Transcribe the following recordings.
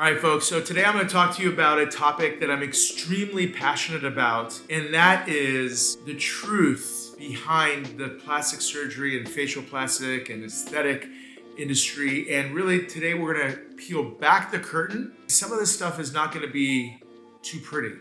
All right, folks, so today I'm going to talk to you about a topic that I'm extremely passionate about, and that is the truth behind the plastic surgery and facial plastic and aesthetic industry. And really, today we're going to peel back the curtain. Some of this stuff is not going to be too pretty,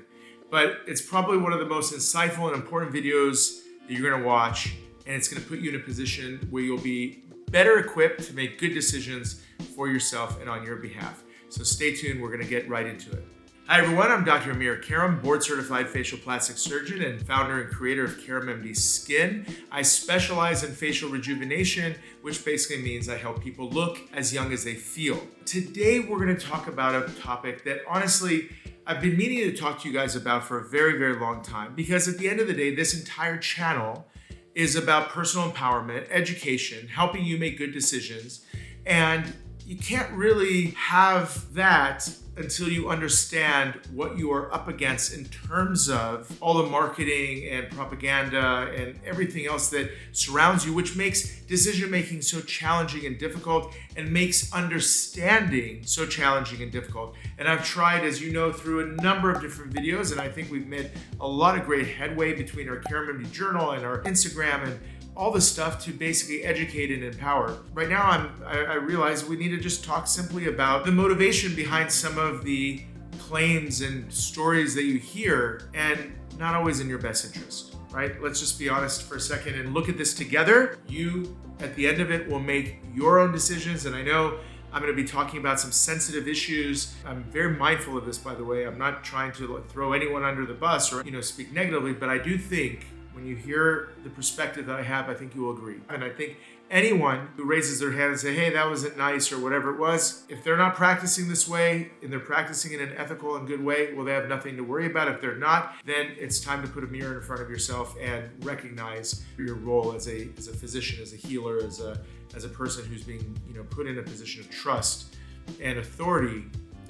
but it's probably one of the most insightful and important videos that you're going to watch, and it's going to put you in a position where you'll be better equipped to make good decisions for yourself and on your behalf. So stay tuned, we're gonna get right into it. Hi everyone, I'm Dr. Amir Karam, board certified facial plastic surgeon and founder and creator of Karam MD Skin. I specialize in facial rejuvenation, which basically means I help people look as young as they feel. Today, we're gonna talk about a topic that honestly, I've been meaning to talk to you guys about for a very, very long time, because at the end of the day, this entire channel is about personal empowerment, education, helping you make good decisions, and you can't really have that until you understand what you are up against in terms of all the marketing and propaganda and everything else that surrounds you, which makes decision-making so challenging and difficult and makes understanding so challenging and difficult. And I've tried, as you know, through a number of different videos, and I think we've made a lot of great headway between our Karam MD Journal and our Instagram and all this stuff to basically educate and empower. Right now, I realize we need to just talk simply about the motivation behind some of the claims and stories that you hear, and not always in your best interest, right? Let's just be honest for a second and look at this together. You, at the end of it, will make your own decisions, and I know I'm going to be talking about some sensitive issues. I'm very mindful of this, by the way. I'm not trying to throw anyone under the bus or speak negatively, but I do think when you hear the perspective that I have, I think you will agree. And I think anyone who raises their hand and say, hey, that wasn't nice or whatever it was, if they're not practicing this way and they're practicing in an ethical and good way, well, they have nothing to worry about. If they're not, then it's time to put a mirror in front of yourself and recognize your role as a physician, as a healer, as a person who's being put in a position of trust and authority,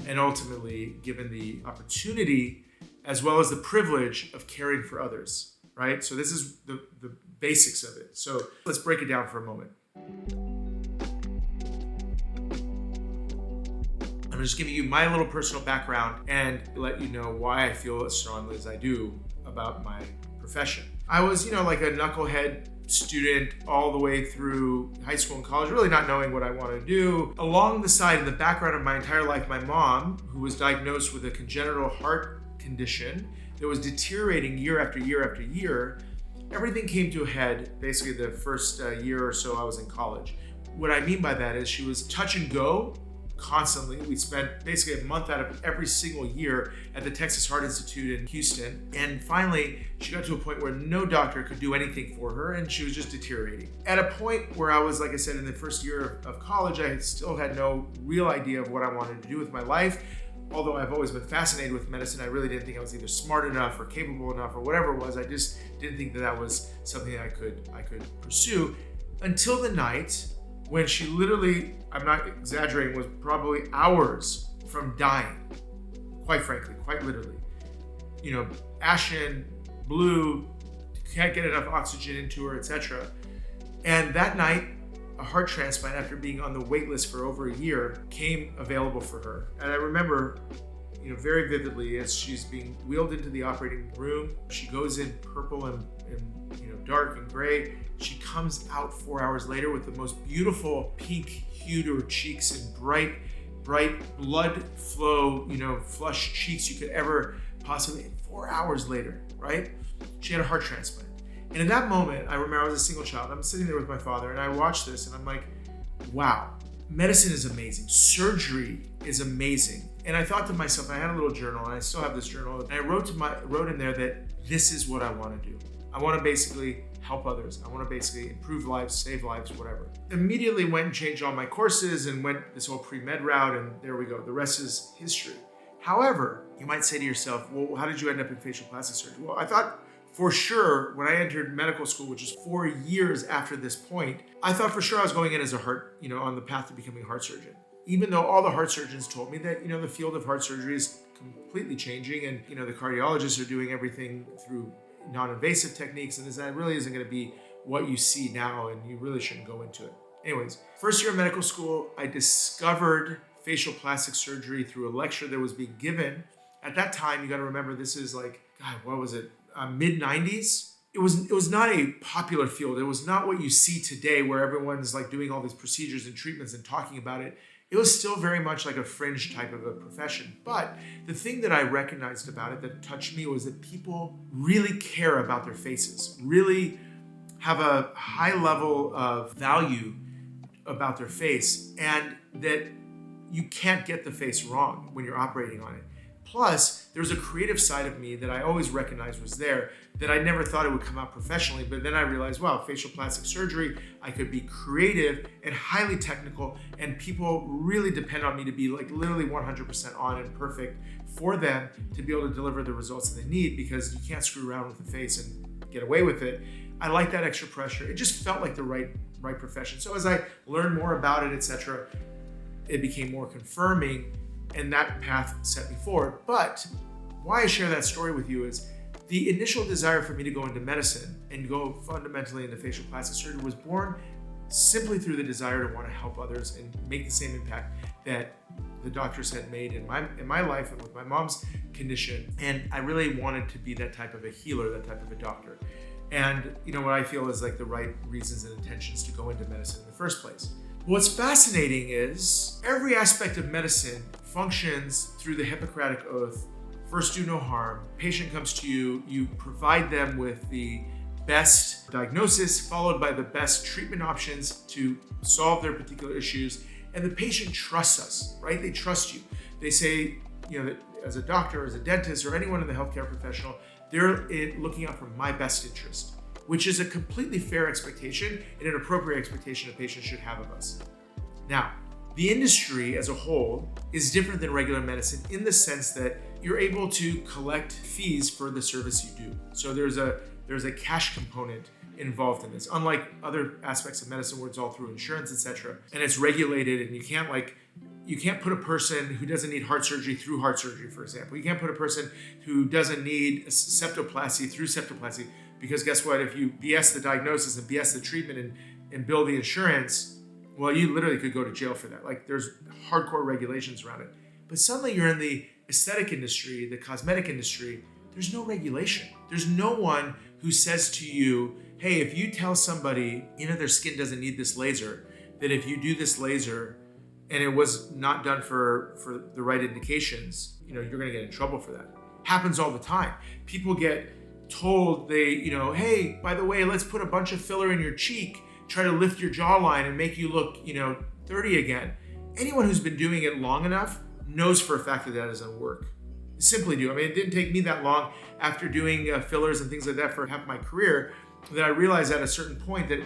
and ultimately given the opportunity as well as the privilege of caring for others. Right? So this is the basics of it. So let's break it down for a moment. I'm just giving you my little personal background and let you know why I feel as strongly as I do about my profession. I was, like a knucklehead student all the way through high school and college, really not knowing what I wanted to do. Along the side, in the background of my entire life, my mom, who was diagnosed with a congenital heart condition that was deteriorating year after year after year, everything came to a head basically the first year or so I was in college. What I mean by that is she was touch and go constantly. We spent basically a month out of every single year at the Texas Heart Institute in Houston. And finally, she got to a point where no doctor could do anything for her, and she was just deteriorating. At a point where I was, like I said, in the first year of college, I still had no real idea of what I wanted to do with my life. Although I've always been fascinated with medicine, I really didn't think I was either smart enough or capable enough or whatever it was. I just didn't think that was something I could pursue, until the night when she literally, I'm not exaggerating, was probably hours from dying. Quite frankly, quite literally. Ashen, blue, can't get enough oxygen into her, etc. And that night, a heart transplant, after being on the wait list for over a year, came available for her. And I remember, very vividly, as she's being wheeled into the operating room, she goes in purple and dark and gray. She comes out 4 hours later with the most beautiful pink hue to her cheeks and bright blood flow, flush cheeks you could ever possibly. 4 hours later, right? She had a heart transplant. And in that moment, I remember I was a single child. I'm sitting there with my father, and I watched this, and I'm like, wow, medicine is amazing. Surgery is amazing. And I thought to myself, I had a little journal, and I still have this journal, and I wrote in there that this is what I want to do. I want to basically help others. I want to basically improve lives, save lives, whatever. Immediately went and changed all my courses and went this whole pre-med route, and there we go. The rest is history. However, you might say to yourself, well, how did you end up in facial plastic surgery? Well, I thought for sure, when I entered medical school, which is 4 years after this point, I thought for sure I was going in as a heart, on the path to becoming a heart surgeon. Even though all the heart surgeons told me that, the field of heart surgery is completely changing, and, the cardiologists are doing everything through non-invasive techniques, and that really isn't going to be what you see now, and you really shouldn't go into it. Anyways, first year of medical school, I discovered facial plastic surgery through a lecture that was being given. At that time, you got to remember, this is like, God, what was it? Mid 90s. It was not a popular field. It was not what you see today where everyone's like doing all these procedures and treatments and talking about it. It was still very much like a fringe type of a profession. But the thing that I recognized about it that touched me was that people really care about their faces, really have a high level of value about their face, and that you can't get the face wrong when you're operating on it. Plus, there's a creative side of me that I always recognized was there that I never thought it would come out professionally. But then I realized, wow, facial plastic surgery, I could be creative and highly technical, and people really depend on me to be like literally 100% on and perfect for them to be able to deliver the results that they need, because you can't screw around with the face and get away with it. I like that extra pressure. It just felt like the right profession. So as I learned more about it, etc., it became more confirming, and that path set me forward. But why I share that story with you is the initial desire for me to go into medicine and go fundamentally into facial plastic surgery was born simply through the desire to want to help others and make the same impact that the doctors had made in my life and with my mom's condition. And I really wanted to be that type of a healer, that type of a doctor. And what I feel is like the right reasons and intentions to go into medicine in the first place. What's fascinating is every aspect of medicine functions through the Hippocratic Oath. First, do no harm. Patient comes to you, you provide them with the best diagnosis, followed by the best treatment options to solve their particular issues. And the patient trusts us, right? They trust you. They say, that as a doctor, as a dentist, or anyone in the healthcare professional, they're looking out for my best interest, which is a completely fair expectation and an appropriate expectation a patient should have of us. Now, the industry as a whole is different than regular medicine in the sense that you're able to collect fees for the service you do. So there's a cash component involved in this, unlike other aspects of medicine where it's all through insurance, etc. And it's regulated, and you can't put a person who doesn't need heart surgery through heart surgery, for example. You can't put a person who doesn't need a septoplasty through septoplasty, because guess what? If you BS the diagnosis and BS the treatment and bill the insurance, well, you literally could go to jail for that. Like, there's hardcore regulations around it. But suddenly you're in the aesthetic industry, the cosmetic industry, there's no regulation. There's no one who says to you, hey, if you tell somebody, their skin doesn't need this laser, that if you do this laser and it was not done for the right indications, you're gonna get in trouble for that. Happens all the time. People get told hey, by the way, let's put a bunch of filler in your cheek, try to lift your jawline and make you look, 30 again. Anyone who's been doing it long enough knows for a fact that doesn't work. Simply do. It didn't take me that long after doing fillers and things like that for half my career that I realized at a certain point that,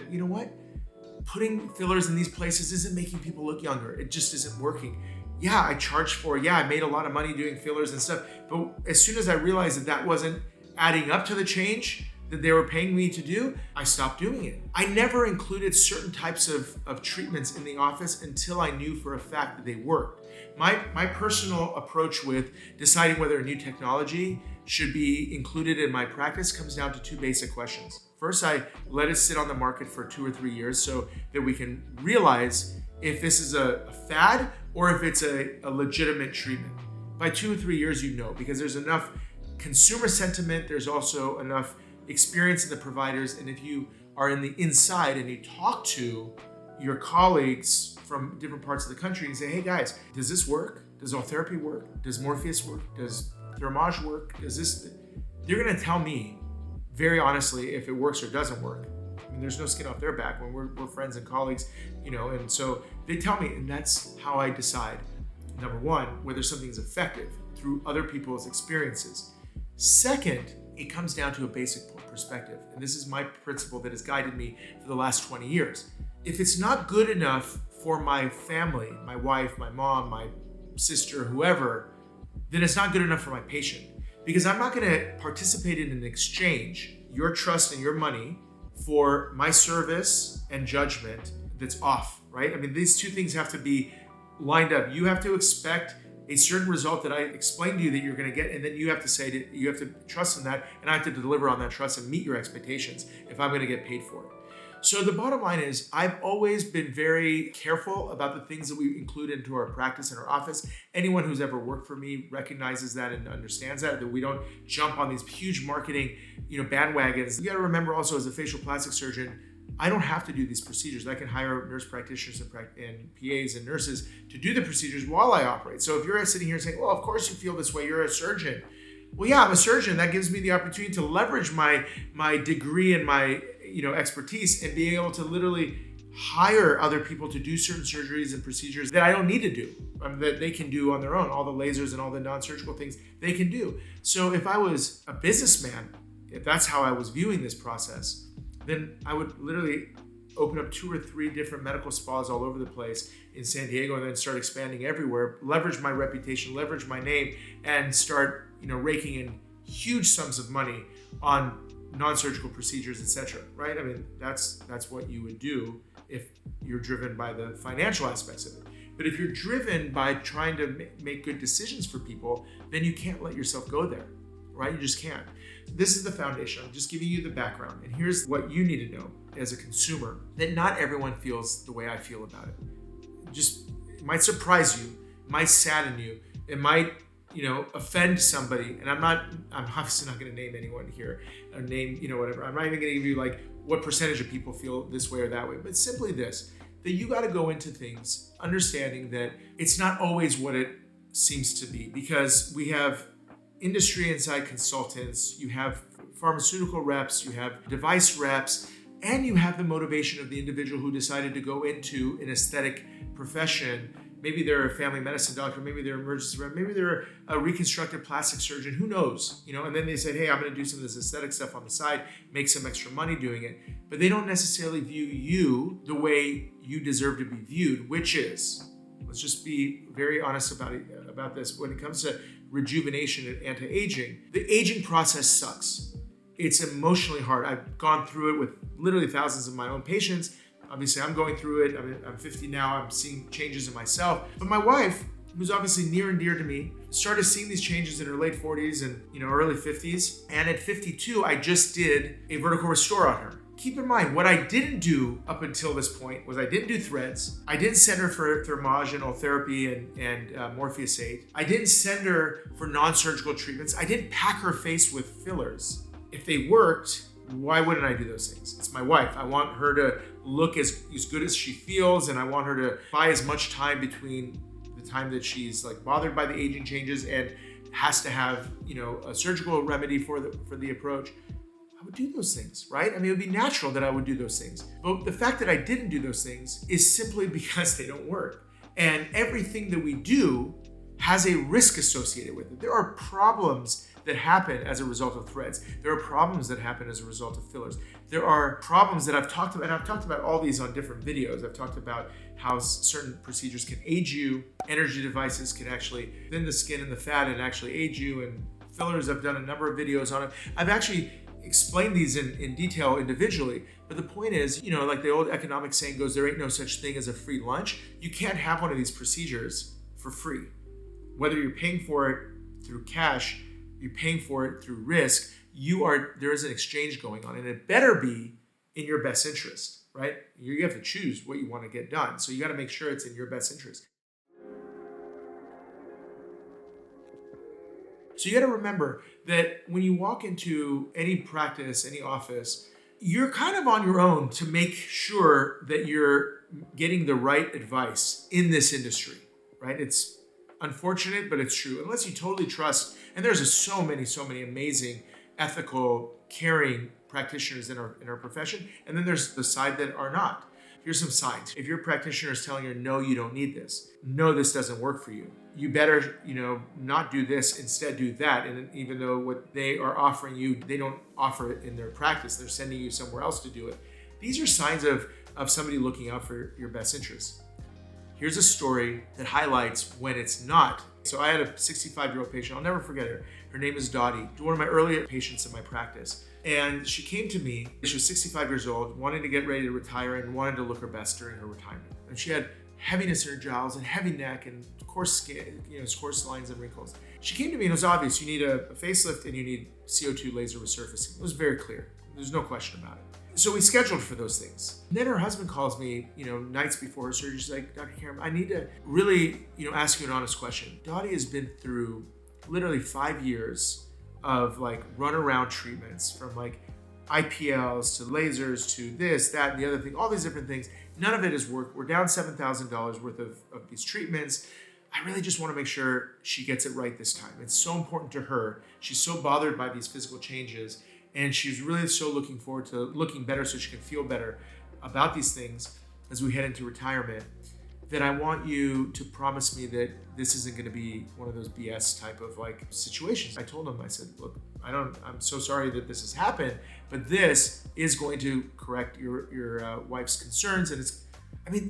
putting fillers in these places isn't making people look younger. It just isn't working. Yeah, I charged for it. Yeah, I made a lot of money doing fillers and stuff. But as soon as I realized that wasn't adding up to the change that they were paying me to do, I stopped doing it. I never included certain types of treatments in the office until I knew for a fact that they worked. My personal approach with deciding whether a new technology should be included in my practice comes down to two basic questions. First, I let it sit on the market for 2 or 3 years so that we can realize if this is a fad or if it's a legitimate treatment. By 2 or 3 years, because there's enough consumer sentiment, there's also enough experience in the providers, and if you are in the inside and you talk to your colleagues from different parts of the country and say, hey guys, does this work? Does Ultherapy work? Does Morpheus work? Does Thermage work? They're gonna tell me very honestly if it works or doesn't work. There's no skin off their back when we're friends and colleagues, and so they tell me, and that's how I decide, number one, whether something is effective through other people's experiences. Second, it comes down to a basic perspective, and this is my principle that has guided me for the last 20 years. If it's not good enough for my family, my wife, my mom, my sister, whoever, then it's not good enough for my patient. Because I'm not gonna participate in an exchange, your trust and your money, for my service and judgment that's off, right? These two things have to be lined up. You have to expect a certain result that I explained to you that you're going to get, and then you have to you have to trust in that, and I have to deliver on that trust and meet your expectations if I'm going to get paid for it. So the bottom line is I've always been very careful about the things that we include into our practice in our office. Anyone who's ever worked for me recognizes that and understands that we don't jump on these huge marketing, bandwagons. You got to remember also, as a facial plastic surgeon, I don't have to do these procedures. I can hire nurse practitioners and PAs and nurses to do the procedures while I operate. So if you're sitting here saying, well, of course you feel this way, you're a surgeon. Well, yeah, I'm a surgeon. That gives me the opportunity to leverage my degree and my expertise, and being able to literally hire other people to do certain surgeries and procedures that I don't need to do, that they can do on their own. All the lasers and all the non-surgical things they can do. So if I was a businessman, if that's how I was viewing this process, then I would literally open up 2 or 3 different medical spas all over the place in San Diego, and then start expanding everywhere, leverage my reputation, leverage my name, and start raking in huge sums of money on non-surgical procedures, etc. Right? I mean, that's what you would do if you're driven by the financial aspects of it. But if you're driven by trying to make good decisions for people, then you can't let yourself go there, right? You just can't. This is the foundation. I'm just giving you the background. And here's what you need to know as a consumer, that not everyone feels the way I feel about it. It might surprise you, it might sadden you, it might offend somebody. And I'm obviously not going to name anyone here, or name, whatever. I'm not even going to give you like what percentage of people feel this way or that way, but simply this, that you got to go into things understanding that it's not always what it seems to be, because we have industry inside consultants, you have pharmaceutical reps, you have device reps, and you have the motivation of the individual who decided to go into an aesthetic profession. Maybe they're a family medicine doctor, maybe they're an emergency rep, maybe they're a reconstructive plastic surgeon, who knows, and then they said, hey, I'm going to do some of this aesthetic stuff on the side, make some extra money doing it. But they don't necessarily view you the way you deserve to be viewed, which is, let's just be very honest about this. When it comes to rejuvenation and anti-aging, the aging process sucks. It's emotionally hard. I've gone through it with literally thousands of my own patients. Obviously, I'm going through it. I mean, I'm 50 now. I'm seeing changes in myself. But my wife, who's obviously near and dear to me, started seeing these changes in her late 40s and early 50s. And at 52, I just did a vertical restore on her. Keep in mind, what I didn't do up until this point was I didn't do threads. I didn't send her for thermogenol therapy and Morpheus 8. I didn't send her for non-surgical treatments. I didn't pack her face with fillers. If they worked, why wouldn't I do those things? It's my wife. I want her to look as good as she feels, and I want her to buy as much time between the time that she's like bothered by the aging changes and has to have a surgical remedy for the approach. I would do those things, right? I mean, it would be natural that I would do those things. But the fact that I didn't do those things is simply because they don't work. And everything that we do has a risk associated with it. There are problems that happen as a result of threads. There are problems that happen as a result of fillers. There are problems that I've talked about, and I've talked about all these on different videos. I've talked about how certain procedures can age you. Energy devices can actually thin the skin and the fat and actually age you. And fillers, I've done a number of videos on it. I've actually explained these in detail individually. But the point is, like the old economic saying goes, there ain't no such thing as a free lunch. You can't have one of these procedures for free. Whether you're paying for it through cash, you're paying for it through risk, there is an exchange going on, and it better be in your best interest, right? You have to choose what you want to get done. So you got to make sure it's in your best interest. So you got to remember that when you walk into any practice, any office, you're kind of on your own to make sure that you're getting the right advice in this industry, right? It's unfortunate, but it's true. Unless you totally trust, and there's so many amazing, ethical, caring practitioners in our profession, and then there's the side that are not. Here's some signs. If your practitioner is telling you, no, you don't need this. No, this doesn't work for you. You better, not do this, instead do that. And even though what they are offering you, they don't offer it in their practice, they're sending you somewhere else to do it. These are signs of somebody looking out for your best interests. Here's a story that highlights when it's not. So I had a 65-year-old patient. I'll never forget her. Her name is Dottie, one of my earlier patients in my practice. And she came to me. She was 65 years old, wanting to get ready to retire and wanted to look her best during her retirement. And she had heaviness in her jowls and heavy neck and coarse skin, coarse lines and wrinkles. She came to me and it was obvious. You need a facelift and you need CO2 laser resurfacing. It was very clear. There's no question about it. So we scheduled for those things. And then her husband calls me, nights before her surgery. She's like, Dr. Karam, I need to really, ask you an honest question. Dottie has been through literally 5 years of like runaround treatments, from like IPLs to lasers to this, that, and the other thing, all these different things. None of it has worked. We're down $7,000 worth of these treatments. I really just want to make sure she gets it right this time. It's so important to her. She's so bothered by these physical changes, and she's really so looking forward to looking better so she can feel better about these things as we head into retirement, that I want you to promise me that this isn't going to be one of those BS type of like situations. I told him, I said, look, I'm so sorry that this has happened, but this is going to correct your wife's concerns. And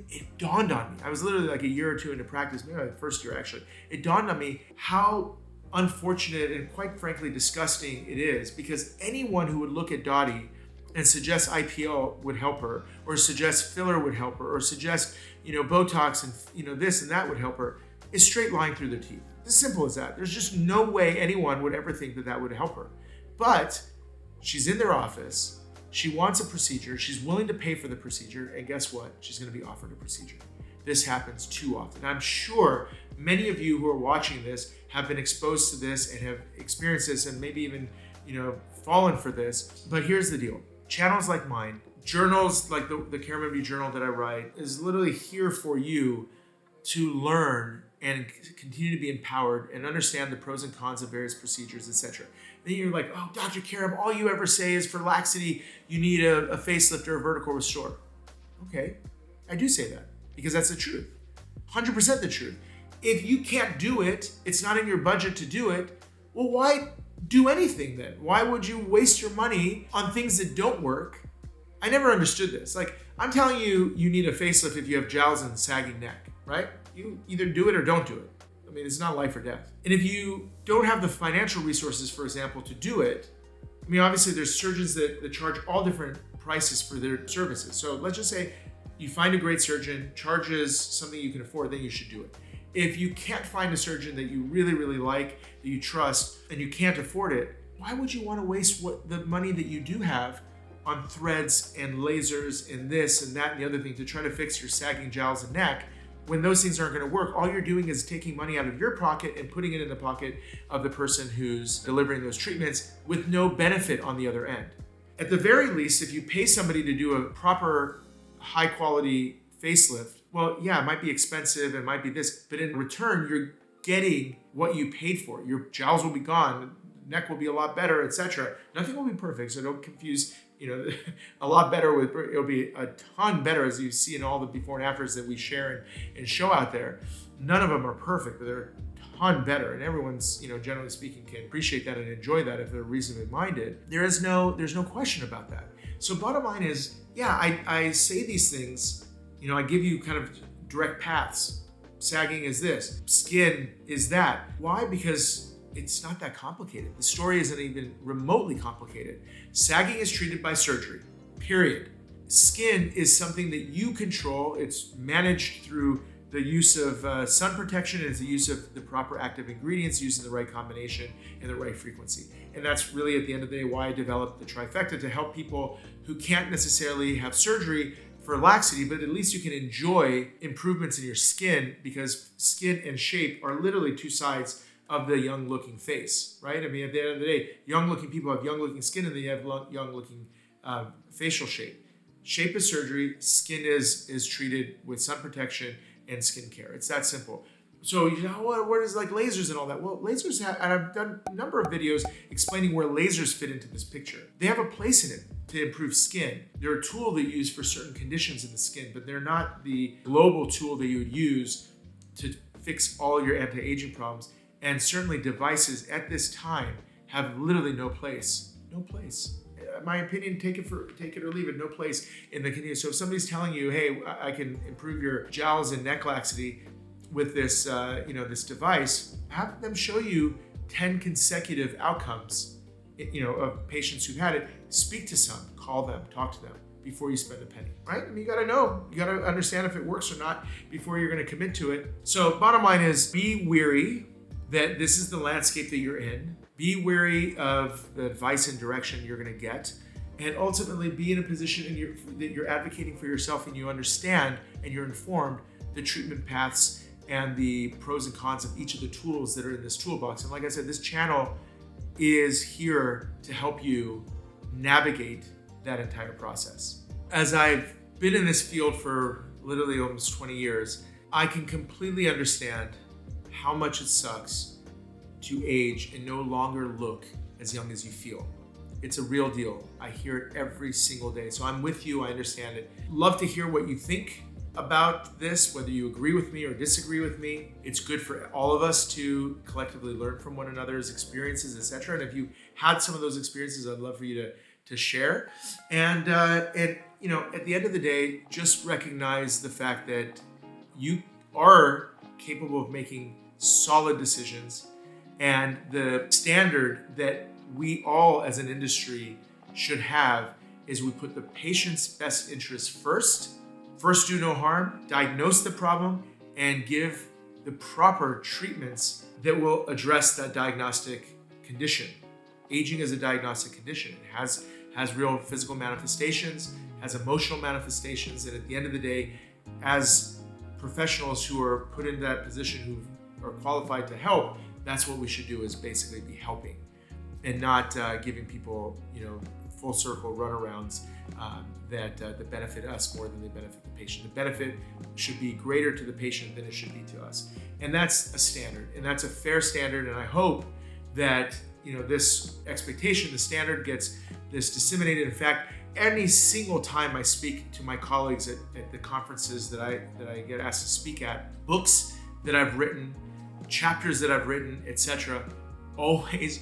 it dawned on me. I was literally like a year or two into practice, maybe the first year actually. It dawned on me how unfortunate and quite frankly disgusting it is, because anyone who would look at Dottie and suggest IPL would help her, or suggest filler would help her, or suggest, Botox and, this and that would help her, is straight lying through their teeth. It's as simple as that. There's just no way anyone would ever think that would help her. But she's in their office. She wants a procedure. She's willing to pay for the procedure. And guess what? She's going to be offered a procedure. This happens too often. I'm sure many of you who are watching this have been exposed to this and have experienced this and maybe even, fallen for this. But here's the deal. Channels like mine, journals like the CaramMD journal that I write, is literally here for you to learn and continue to be empowered and understand the pros and cons of various procedures, etc. Then you're like, oh, Dr. Karam, all you ever say is for laxity, you need a facelift or a vertical restore. Okay, I do say that because that's the truth. 100% the truth. If you can't do it, it's not in your budget to do it, well, why do anything then? Why would you waste your money on things that don't work? I never understood this. Like, I'm telling you, you need a facelift if you have jowls and sagging neck, right? You either do it or don't do it. I mean, it's not life or death. And if you don't have the financial resources, for example, to do it, obviously there's surgeons that charge all different prices for their services. So let's just say you find a great surgeon, charges something you can afford, then you should do it. If you can't find a surgeon that you really, really like, that you trust, and you can't afford it, why would you want to waste the money that you do have on threads and lasers and this and that and the other thing to try to fix your sagging jowls and neck, when those things aren't going to work? All you're doing is taking money out of your pocket and putting it in the pocket of the person who's delivering those treatments with no benefit on the other end. At the very least, if you pay somebody to do a proper, high quality facelift, well, yeah, it might be expensive, it might be this, but in return, you're getting what you paid for. Your jowls will be gone, neck will be a lot better, etc. Nothing will be perfect, so don't confuse, a lot better it'll be a ton better, as you see in all the before and afters that we share and show out there. None of them are perfect, but they're a ton better, and everyone's, generally speaking, can appreciate that and enjoy that if they're reasonably minded. There's no question about that. So bottom line is, yeah, I say these things, I give you kind of direct paths. Sagging is this, skin is that. Why? Because it's not that complicated. The story isn't even remotely complicated. Sagging is treated by surgery, period. Skin is something that you control. It's managed through the use of sun protection, and it's the use of the proper active ingredients, using the right combination and the right frequency. And that's really, at the end of the day, why I developed the trifecta, to help people who can't necessarily have surgery for laxity, but at least you can enjoy improvements in your skin, because skin and shape are literally two sides of the young looking face, right? At the end of the day, young looking people have young looking skin, and they have young looking facial shape. Shape is surgery, skin is treated with sun protection and skin care. It's that simple. So where does like lasers and all that? Well, lasers and I've done a number of videos explaining where lasers fit into this picture. They have a place in it to improve skin. They're a tool that you use for certain conditions in the skin, but they're not the global tool that you would use to fix all your anti-aging problems. And certainly devices at this time have literally no place. No place. My opinion, take it or leave it, no place in the continuum. So if somebody's telling you, hey, I can improve your jowls and neck laxity with this, this device, have them show you 10 consecutive outcomes, of patients who've had it. Speak to some, call them, talk to them before you spend a penny, right? You gotta know, you gotta understand if it works or not before you're gonna commit to it. So bottom line is, be wary that this is the landscape that you're in. Be wary of the advice and direction you're gonna get. and ultimately be in a position that you're advocating for yourself and you understand and you're informed the treatment paths and the pros and cons of each of the tools that are in this toolbox. And like I said, this channel is here to help you navigate that entire process. As I've been in this field for literally almost 20 years, I can completely understand how much it sucks to age and no longer look as young as you feel. It's a real deal. I hear it every single day. So I'm with you, I understand it. Love to hear what you think about this, whether you agree with me or disagree with me. It's good for all of us to collectively learn from one another's experiences, etc. And if you had some of those experiences, I'd love for you to share. And you know, at the end of the day, just recognize the fact that you are capable of making solid decisions, and the standard that we all as an industry should have is we put the patient's best interests first. First, do no harm, diagnose the problem, and give the proper treatments that will address that diagnostic condition. Aging is a diagnostic condition. It has real physical manifestations, has emotional manifestations, and at the end of the day, as professionals who are put in that position, who are qualified to help, that's what we should do, is basically be helping and not giving people, you know, full circle runarounds that benefit us more than they benefit the patient. The benefit should be greater to the patient than it should be to us. And that's a standard, and that's a fair standard. And I hope that, you know, this expectation, the standard, gets this disseminated. In fact, any single time I speak to my colleagues at the conferences that I get asked to speak at, books that I've written, chapters that I've written, etc., always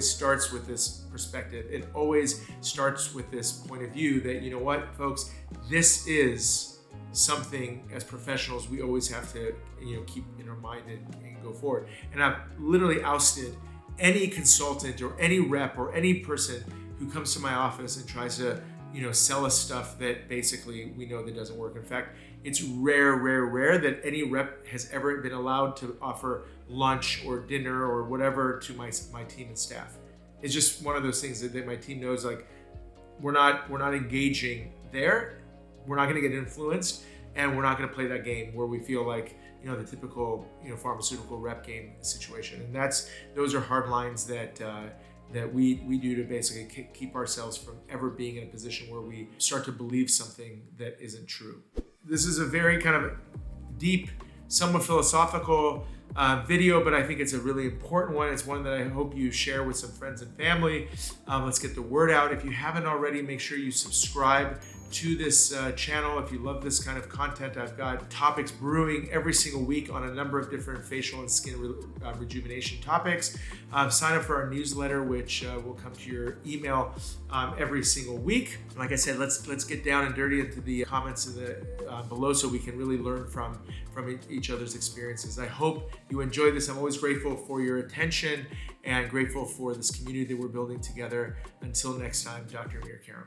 starts with this perspective. It always starts with this point of view that, you know what, folks, this is something as professionals we always have to, you know, keep in our mind and go forward. And I've literally ousted any consultant or any rep or any person who comes to my office and tries to, you know, sell us stuff that basically we know that doesn't work. In fact, it's rare that any rep has ever been allowed to offer lunch or dinner or whatever to my team and staff. It's just one of those things that my team knows, like, we're not engaging there. We're not going to get influenced, and we're not going to play that game where we feel like, you know, the typical, you know, pharmaceutical rep game situation. And those are hard lines that we do to basically keep ourselves from ever being in a position where we start to believe something that isn't true. This is a very kind of deep, somewhat philosophical video, but I think it's a really important one. It's one that I hope you share with some friends and family. Let's get the word out. If you haven't already, make sure you subscribe to this channel. If you love this kind of content, I've got topics brewing every single week on a number of different facial and skin rejuvenation topics. Sign up for our newsletter, which will come to your email every single week. Like I said, let's get down and dirty into the comments in the below, so we can really learn from each other's experiences. I hope you enjoy this. I'm always grateful for your attention and grateful for this community that we're building together. Until next time, Dr. Amir Karim.